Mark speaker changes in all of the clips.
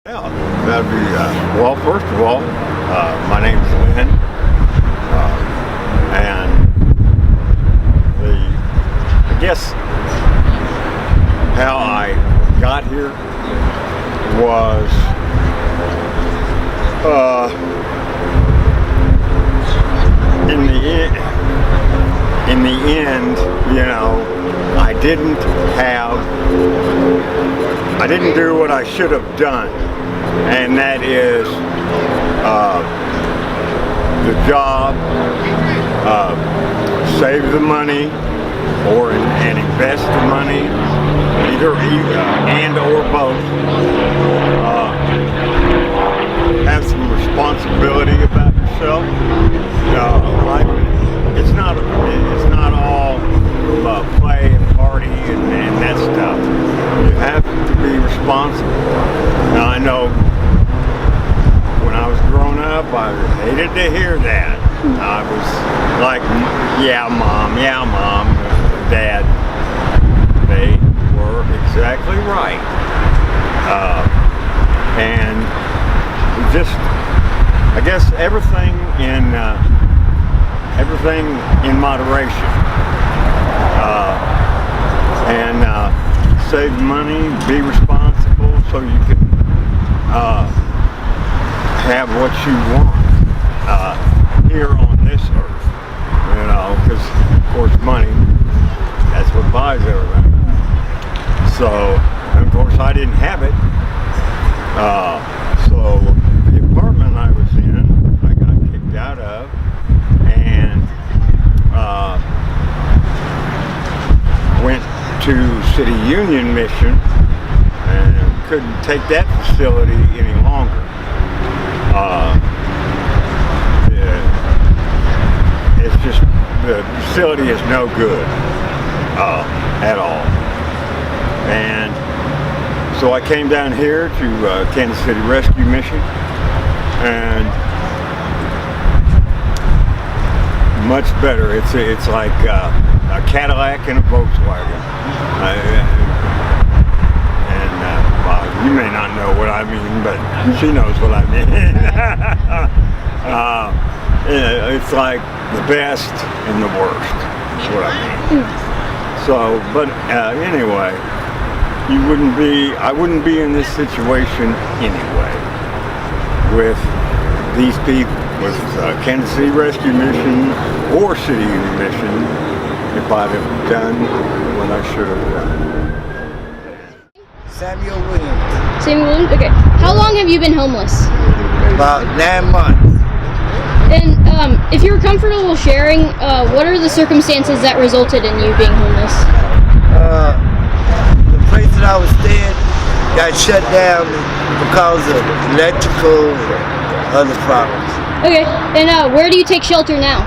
Speaker 1: Yeah, that'd be, well, first of all, my name's Lynn, and I guess how I got here was, in the end, I didn't do what I should have done, and that is the job, save the money and invest the money, either and or both. Have some responsibility about yourself. Life, it's not all play and party and that stuff. You have to be responsible. Now I know when I was growing up, I hated to hear that. I was like, yeah, mom, dad. They were exactly right. And just, I guess everything in moderation. Save money, be responsible, so you can have what you want here on this earth. Because of course money, that's what buys everything. So, of course, I didn't have it. So the apartment I was in, I got kicked out of, and went to City Union Mission and couldn't take that facility any longer. It's just, the facility is no good at all. And so I came down here to Kansas City Rescue Mission, and much better. It's like a Cadillac and a Volkswagen. You may not know what I mean, but she knows what I mean. It's like the best and the worst, is what I mean. So, but anyway, I wouldn't be in this situation anyway with these people, with Kansas City Rescue Mission or City Union Mission, if I'd have done what I should have done.
Speaker 2: Samuel Williams.
Speaker 3: Samuel Williams? Okay. How long have you been homeless?
Speaker 2: About 9 months.
Speaker 3: And if you're comfortable sharing, what are the circumstances that resulted in you being homeless?
Speaker 2: The place that I was staying got shut down because of electrical and other problems.
Speaker 3: Okay. And where do you take shelter now?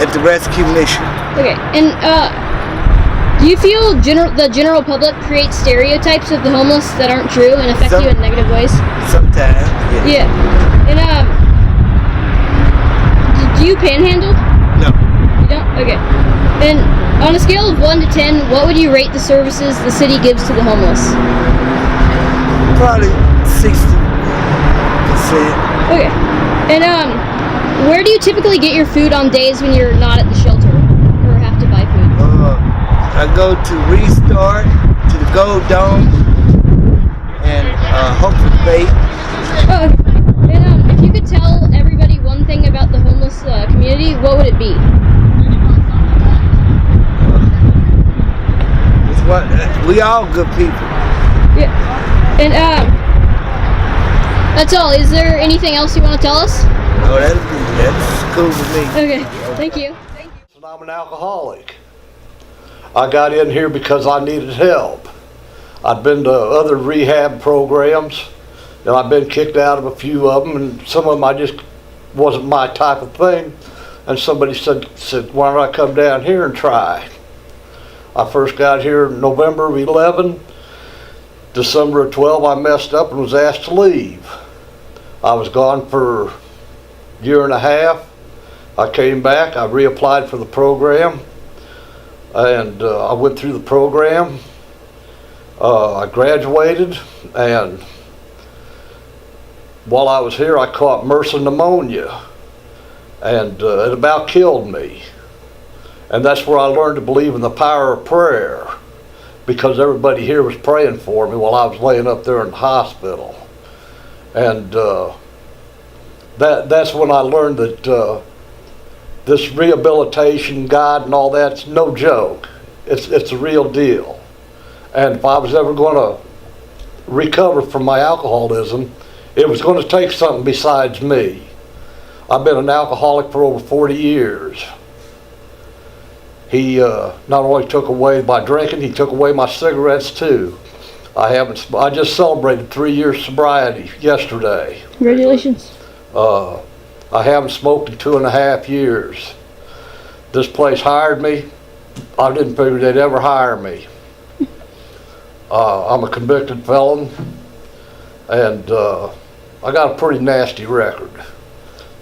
Speaker 2: At the rescue mission.
Speaker 3: Okay. And do you feel the general public creates stereotypes of the homeless that aren't true and affect you in negative ways?
Speaker 2: Sometimes, yeah.
Speaker 3: And do you panhandle?
Speaker 2: No.
Speaker 3: You don't? Okay. And on a scale of 1 to 10, what would you rate the services the city gives to the homeless?
Speaker 2: Probably 60%.
Speaker 3: Okay. And where do you typically get your food on days when you're not at the shelter or have to buy food?
Speaker 2: I go to Restart, to the Gold Dome, and Hopeful Bait.
Speaker 3: Oh, okay. And if you could tell everybody one thing about the homeless community, what would it be?
Speaker 2: We all good people.
Speaker 3: Yeah. And that's all. Is there anything else you want to tell us?
Speaker 2: No, that's cool with me.
Speaker 3: Okay. Thank you.
Speaker 4: And I'm an alcoholic. I got in here because I needed help. I'd been to other rehab programs, and I've been kicked out of a few of them, and some of them I just wasn't my type of thing. And somebody said, why don't I come down here and try? I first got here in November of 11. December of 12, I messed up and was asked to leave. I was gone for a year and a half. I came back, I reapplied for the program, and I went through the program. I graduated, and while I was here, I caught MRSA pneumonia, and it about killed me. And that's where I learned to believe in the power of prayer, because everybody here was praying for me while I was laying up there in the hospital. And that's when I learned that this rehabilitation, God and all that's no joke. It's a real deal. And if I was ever going to recover from my alcoholism, it was going to take something besides me. I've been an alcoholic for over 40 years. He not only took away my drinking, he took away my cigarettes too. I just celebrated 3 years sobriety yesterday.
Speaker 3: Congratulations.
Speaker 4: I haven't smoked in 2.5 years. This place hired me. I didn't figure they'd ever hire me. I'm a convicted felon, and I got a pretty nasty record.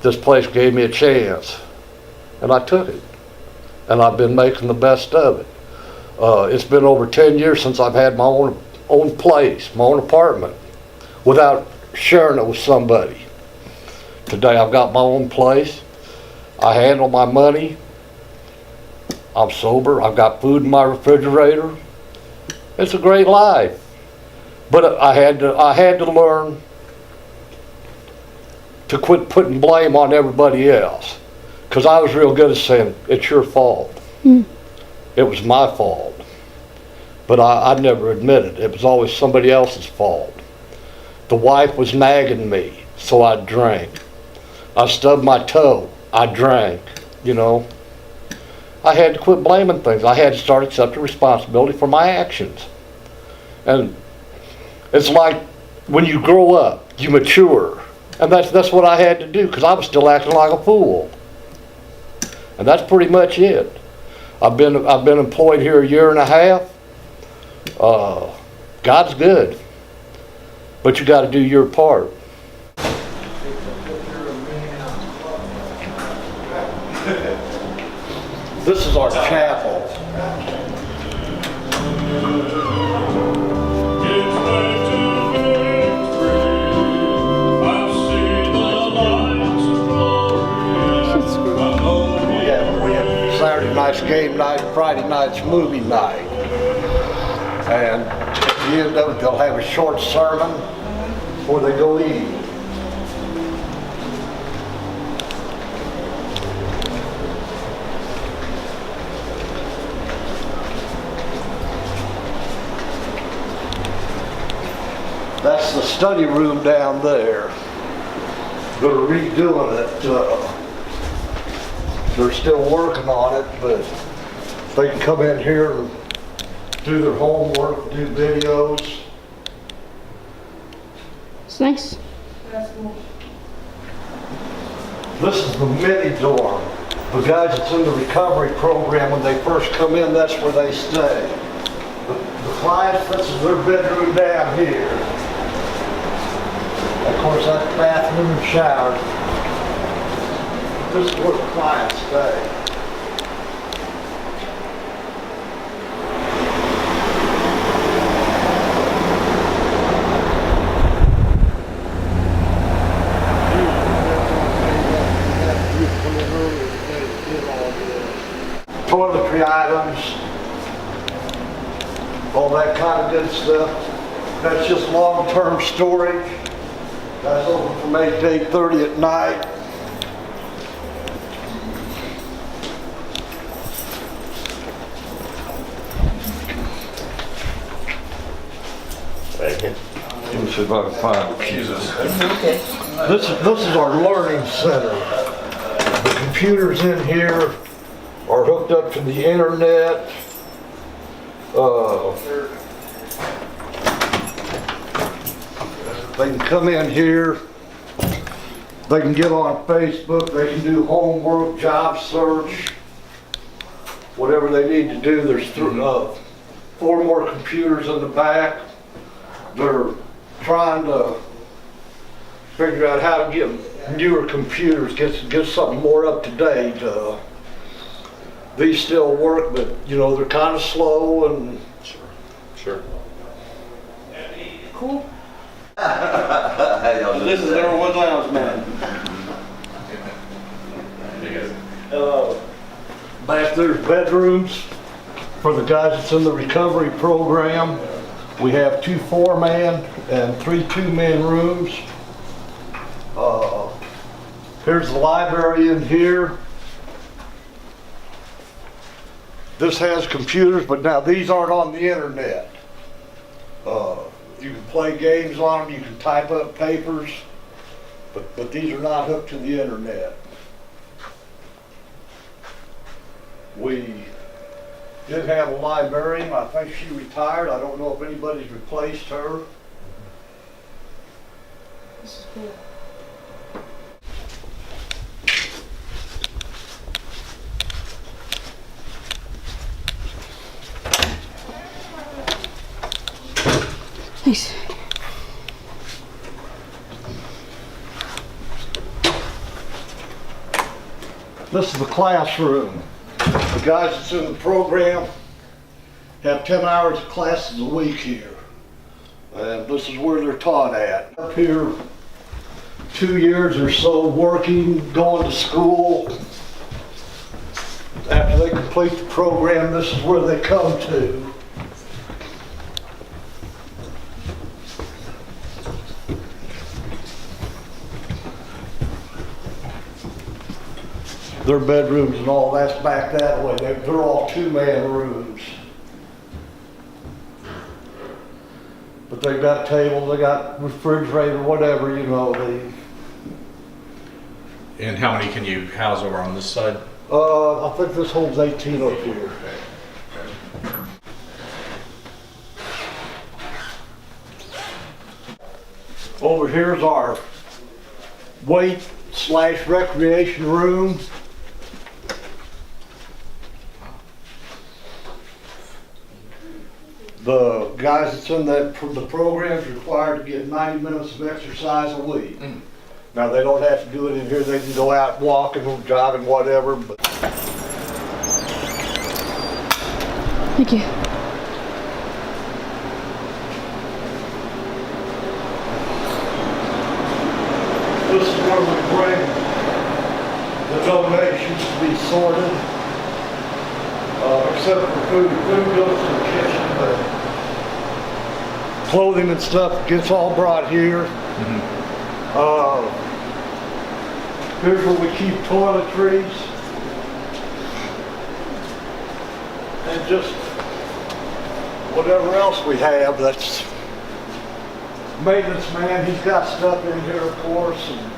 Speaker 4: This place gave me a chance, and I took it. And I've been making the best of it. It's been over 10 years since I've had my own place, my own apartment, without sharing it with somebody. Today I've got my own place. I handle my money. I'm sober. I've got food in my refrigerator. It's a great life. But I had to learn to quit putting blame on everybody else. Because I was real good at saying, it's your fault. It was my fault. But I never admitted it. It was always somebody else's fault. The wife was nagging me, so I drank. I stubbed my toe, I drank, you know. I had to quit blaming things. I had to start accepting responsibility for my actions. And it's like when you grow up, you mature. And that's what I had to do, because I was still acting like a fool. And that's pretty much it. I've been employed here 1.5 years. God's good, but you got to do your part. This is our chapel. Saturday night's game night, Friday night's movie night. And at the end of it, they'll have a short sermon before they go eat. That's the study room down there. They're redoing it. They're still working on it, but they can come in here and do their homework, do videos.
Speaker 3: It's nice.
Speaker 4: This is the mini dorm. The guys that's in the recovery program, when they first come in, that's where they stay. The clients, this is their bedroom down here. Of course, that's the bathroom and shower. This is where the clients stay. Toiletry items, all that kind of good stuff. That's just long-term storage. That's open from 8 to 8:30 at night. Let me see if I can find it. This is our learning center. The computers in here are hooked up to the internet. They can come in here. They can get on Facebook. They can do homework, job search, whatever they need to do. There's 4 more computers in the back. They're trying to figure out how to get newer computers, get something more up to date. These still work, but you know, they're kind of slow and
Speaker 5: Sure.
Speaker 2: cool. This is number one lounge man.
Speaker 4: Back there's bedrooms for the guys that's in the recovery program. We have 2 4-man and 3 2-man rooms. Here's the library in here. This has computers, but now these aren't on the internet. You can play games on them, you can type up papers, but these are not hooked to the internet. We did have a librarian. I think she retired. I don't know if anybody's replaced her.
Speaker 3: This is cool. Nice.
Speaker 4: This is the classroom. The guys that's in the program have 10 hours of classes a week here. And this is where they're taught at. Up here, 2 years or so working, going to school. After they complete the program, this is where they come to. Their bedrooms and all that's back that way. They're all 2-man rooms. But they've got tables, they got refrigerator, whatever, you know.
Speaker 5: And how many can you house over on this side?
Speaker 4: I think this holds 18 up here. Over here's our weight/recreation room. The guys that's in the program is required to get 90 minutes of exercise a week. Now they don't have to do it in here. They can go out walking or jogging, whatever. But
Speaker 3: Thank you.
Speaker 4: this is where we bring the donations to be sorted. Except for food. Food goes to the kitchen, but clothing and stuff gets all brought here. Here's where we keep toiletries. And just whatever else we have. That's maintenance man, he's got stuff in here, of course. And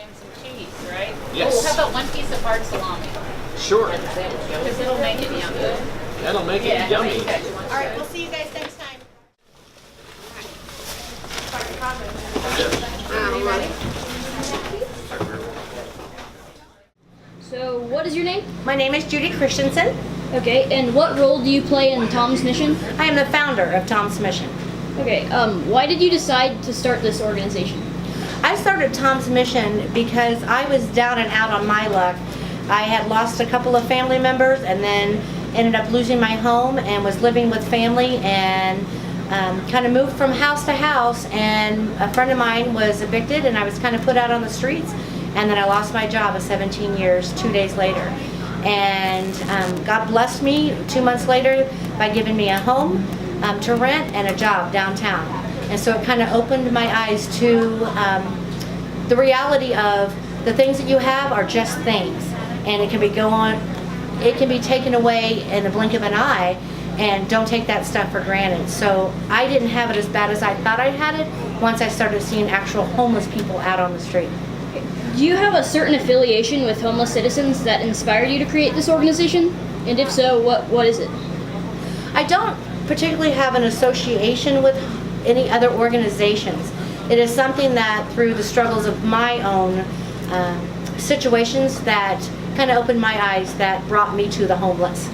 Speaker 6: And some cheese, right?
Speaker 5: Yes.
Speaker 6: Oh, how about one piece of hard salami?
Speaker 5: Sure.
Speaker 6: Because it'll make it yummy.
Speaker 5: That'll make it yummy.
Speaker 7: All right, we'll see you guys next time.
Speaker 3: So, what is your name?
Speaker 7: My name is Judy Christensen.
Speaker 3: Okay, and what role do you play in Tom's Mission?
Speaker 7: I am the founder of Tom's Mission.
Speaker 3: Okay, why did you decide to start this organization?
Speaker 7: I started Tom's Mission because I was down and out on my luck. I had lost a couple of family members and then ended up losing my home and was living with family and kind of moved from house to house, and a friend of mine was evicted and I was kind of put out on the streets, and then I lost my job of 17 years 2 days later. And God blessed me 2 months later by giving me a home to rent and a job downtown. And so it kind of opened my eyes to the reality of the things that you have are just things, and it can be taken away in the blink of an eye, and don't take that stuff for granted. So I didn't have it as bad as I thought I had it once I started seeing actual homeless people out on the street.
Speaker 3: Do you have a certain affiliation with homeless citizens that inspired you to create this organization? And if so, what is it?
Speaker 7: I don't particularly have an association with any other organizations. It is something that through the struggles of my own situations that kind of opened my eyes, that brought me to the homeless.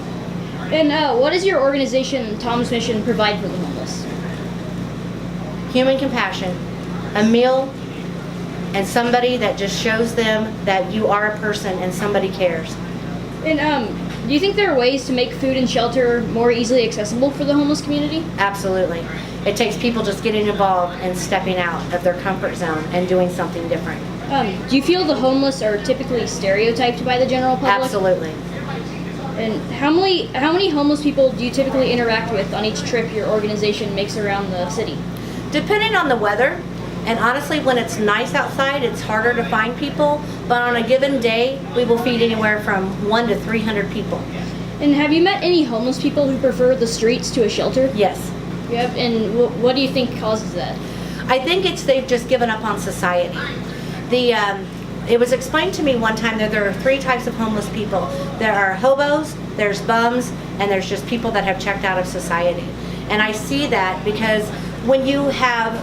Speaker 3: And what does your organization, Tom's Mission, provide for the homeless?
Speaker 7: Human compassion, a meal, and somebody that just shows them that you are a person and somebody cares.
Speaker 3: And do you think there are ways to make food and shelter more easily accessible for the homeless community?
Speaker 7: Absolutely. It takes people just getting involved and stepping out of their comfort zone and doing something different.
Speaker 3: Do you feel the homeless are typically stereotyped by the general public?
Speaker 7: Absolutely.
Speaker 3: And how many homeless people do you typically interact with on each trip your organization makes around the city?
Speaker 7: Depending on the weather, and honestly, when it's nice outside, it's harder to find people, but on a given day, we will feed anywhere from 100 to 300 people.
Speaker 3: And have you met any homeless people who prefer the streets to a shelter?
Speaker 7: Yes.
Speaker 3: Yep. And what do you think causes that?
Speaker 7: I think they've just given up on society. It was explained to me one time that there are 3 types of homeless people. There are hobos, there's bums, and there's just people that have checked out of society. And I see that because when you have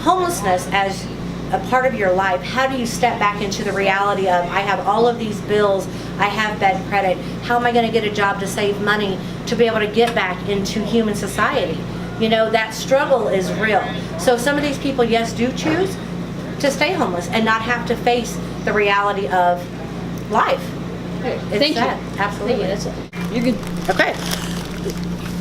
Speaker 7: homelessness as a part of your life, how do you step back into the reality of, I have all of these bills, I have bad credit, how am I going to get a job to save money to be able to get back into human society? You know, that struggle is real. So some of these people, yes, do choose to stay homeless and not have to face the reality of life.
Speaker 3: Thank
Speaker 7: sad.
Speaker 3: you.
Speaker 7: Absolutely.
Speaker 3: Thank you. You're good.
Speaker 7: Okay.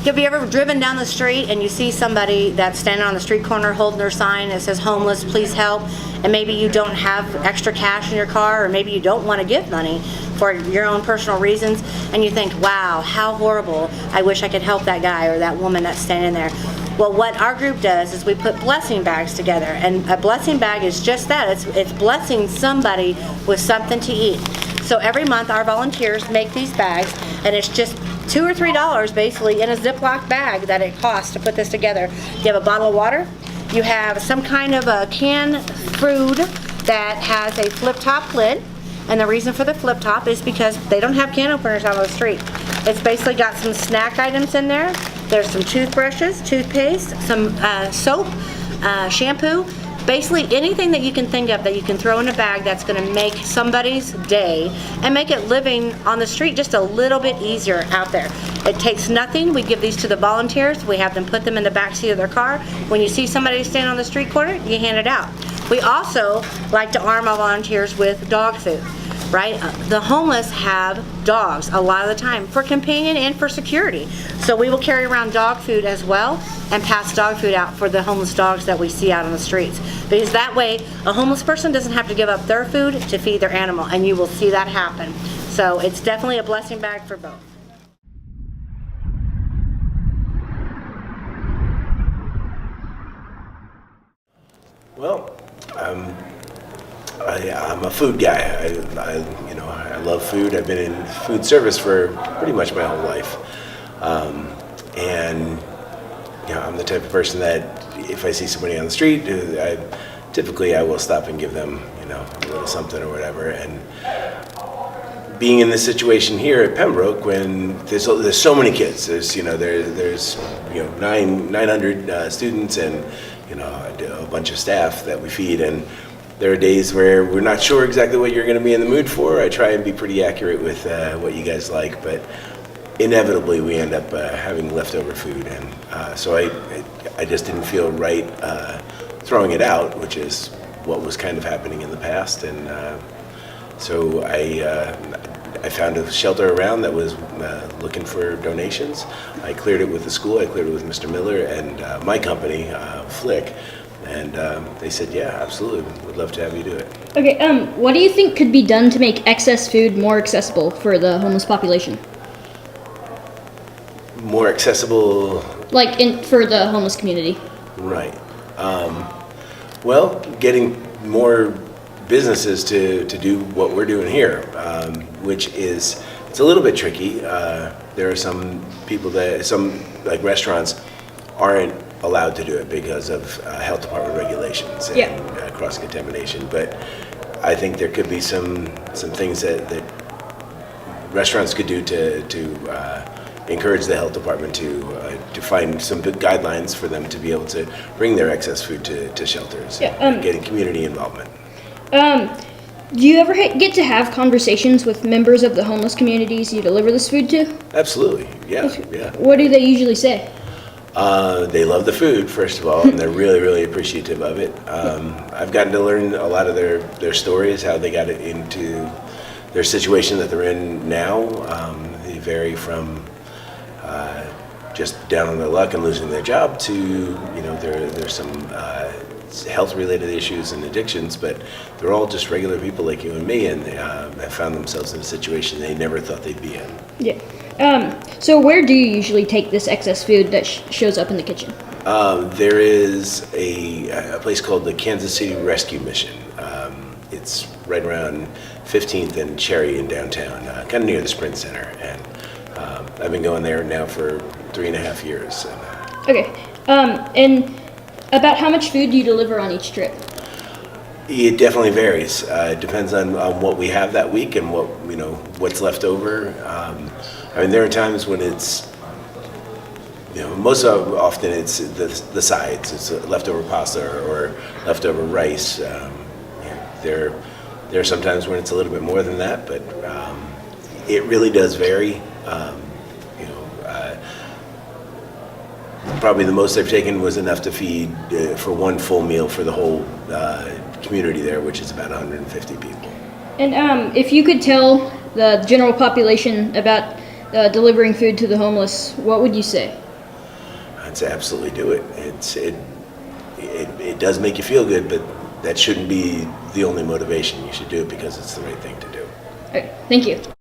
Speaker 7: Have you ever driven down the street and you see somebody that's standing on the street corner holding their sign that says homeless, please help, and maybe you don't have extra cash in your car, or maybe you don't want to give money for your own personal reasons, and you think, wow, how horrible, I wish I could help that guy or that woman that's standing there. Well, what our group does is we put blessing bags together, and a blessing bag is just that. It's blessing somebody with something to eat. So every month our volunteers make these bags, and it's just $2 or $3 basically in a Ziploc bag that it costs to put this together. You have a bottle of water, you have some kind of a canned food that has a flip top lid, and the reason for the flip top is because they don't have can openers out on the street. It's basically got some snack items in there. There's some toothbrushes, toothpaste, some soap, shampoo, basically anything that you can think of that you can throw in a bag that's going to make somebody's day and make it living on the street just a little bit easier out there. It takes nothing. We give these to the volunteers. We have them put them in the back seat of their car. When you see somebody standing on the street corner, you hand it out. We also like to arm our volunteers with dog food. Right? The homeless have dogs a lot of the time for companion and for security. So we will carry around dog food as well and pass dog food out for the homeless dogs that we see out on the streets. Because that way, a homeless person doesn't have to give up their food to feed their animal, and you will see that happen. So it's definitely a blessing bag for both.
Speaker 8: Well, I'm a food guy. I love food. I've been in food service for pretty much my whole life, and I'm the type of person that if I see somebody on the street, I will stop and give them a little something or whatever. And being in this situation here at Pembroke, when there's so many kids, there's 900 students and a bunch of staff that we feed, and there are days where we're not sure exactly what you're going to be in the mood for. I try and be pretty accurate with what you guys like, but inevitably we end up having leftover food, and so I just didn't feel right throwing it out, which is what was kind of happening in the past, and so I found a shelter around that was looking for donations. I cleared it with the school, I cleared it with Mr. Miller and my company, Flick. And they said, yeah, absolutely, we'd love to have you do it.
Speaker 3: Okay, what do you think could be done to make excess food more accessible for the homeless population?
Speaker 8: More accessible?
Speaker 3: For the homeless community.
Speaker 8: Right. Well, getting more businesses to do what we're doing here, which it's a little bit tricky. There are some people like restaurants aren't allowed to do it because of health department regulations and cross-contamination. But I think there could be some things that restaurants could do to encourage the health department to find some good guidelines for them to be able to bring their excess food to shelters.
Speaker 3: Yeah,
Speaker 8: and getting community involvement.
Speaker 3: Do you ever get to have conversations with members of the homeless communities you deliver this food to?
Speaker 8: Absolutely, yeah.
Speaker 3: What do they usually say?
Speaker 8: They love the food, first of all, and they're really, really appreciative of it. I've gotten to learn a lot of their stories, how they got into their situation that they're in now. They vary from just down on their luck and losing their job to, there's some health-related issues and addictions, but they're all just regular people like you and me, and have found themselves in a situation they never thought they'd be in.
Speaker 3: Yeah. So where do you usually take this excess food that shows up in the kitchen?
Speaker 8: There is a place called the Kansas City Rescue Mission. It's right around 15th and Cherry in downtown, kind of near the Sprint Center, and I've been going there now for 3.5 years.
Speaker 3: Okay. And about how much food do you deliver on each trip?
Speaker 8: It definitely varies. It depends on what we have that week and what's left over. There are times when it's, most often it's the sides. It's leftover pasta or leftover rice. There are some times when it's a little bit more than that, but it really does vary. Probably the most I've taken was enough to feed for one full meal for the whole community there, which is about 150 people.
Speaker 3: And if you could tell the general population about delivering food to the homeless, what would you say?
Speaker 8: I'd say absolutely do it. It does make you feel good, but that shouldn't be the only motivation. You should do it because it's the right thing to do.
Speaker 3: All right, thank you.